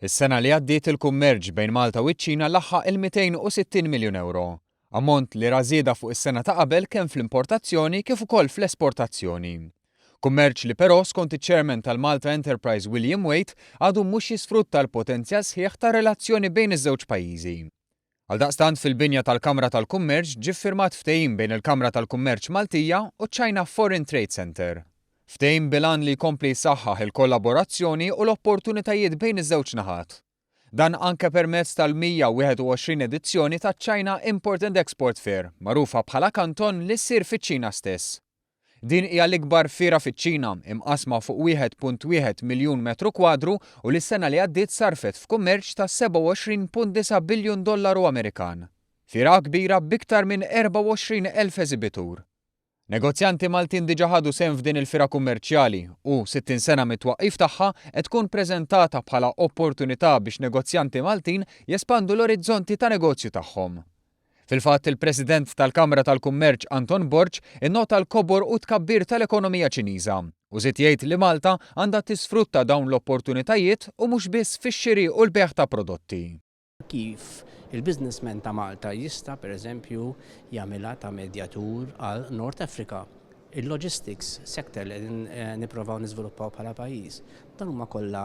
Is-sena li għaddiet il-kummerċ bejn Malta u ċ-Ċina laħħaq il-260 miljun euro. Ammont li rażieda fuq is-sena ta' qabel kemm fl-importazzjoni kif ukoll fl-esportazzjoni. Kummerċ li però skont iċ-Chairman tal-Malta Enterprise William Waite għadu mhux jisfrutta l-potenzjal sħiħ ta' relazzjoni bejn iż-żewġ pajjiżi. Għaldaqstant fil-binja tal-Kamra tal-Kummerċ ġie ffirmat ftehim bejn il-Kamra tal-Kummerċ Maltija u China Foreign Trade Center. Ftehim bilan li jkompli jsaħħaħ il-kollaborazzjoni u l-opportunitajiet bejn iż-żewġ naħat. Dan anke permezz tal-121 edizzjoni ta' China Import and Export Fair, magħrufa bħala Canton li ssir fiċ-Ċina stess. Din hija l-ikbar fiera fiċ-Ċina imqasma fuq 1.1 miljun metru kwadru u li s-sena li għaddiet sarfet f'kummerċ ta' $27.9 biljun Amerikan. Fiera kbira b'iktar minn 24,000 eżibitur. Negozjanti Maltin diġà ħadu sehem f'din il-fiera kummerċjali u 60 sena mit-twaqqif tagħha qed tkun preżentata bħala opportunità biex negozjanti Maltin jespandu l-orizzonti ta' negozju tagħhom. Fil-fatt il-President tal-Kamra tal-Kummerċ Anton Borg innota l-kobor u tkabbir tal-ekonomija Ċiniża u żied jgħid li Malta għandha tisfrutta dawn l-opportunitajiet u mhux biss fix-xiri u l-beħ ta' prodotti. Kif il-businessman ta' Malta jista' pereżempju jagħmilha ta' medjatur għal North Africa. Il-logistics sector li nippruvaw niżviluppaw bħala pajjiż. Dan huma kollha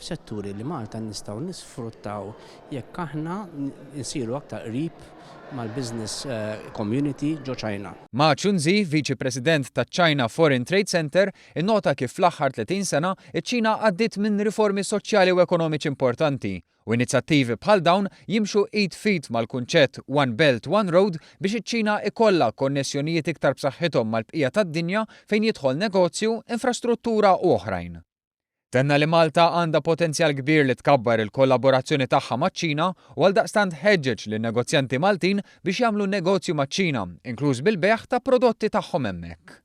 setturi li Malta nistgħu nisfruttaw jekk aħna nsiru aktar qrib mal-business community ġo China. Ma Chunzi, Viċi President ta' China Foreign Trade Center, innota kif fl-aħħar 30 sena iċ-Ċina għaddiet minn riformi soċjali u ekonomiċi importanti u inizjattivi bħal dawn jimxu id fit mal-kunċett One Belt One Road biex iċ-Ċina ikollha konnessjonijiet iktar b'saħħithom mal-bqija tad-dinja fejn jidħol negozju, infrastruttura u oħrajn. Tenna li Malta għandha potenzjal kbir li tkabbar il-kollaborazzjoni tagħha maċ-Ċina u għaldaqstant ħeġġeġ lin-negozjanti Maltin biex jagħmlu negozju maċ-Ċina, inkluż bil-beħ ta' prodotti tagħhom hemmhekk.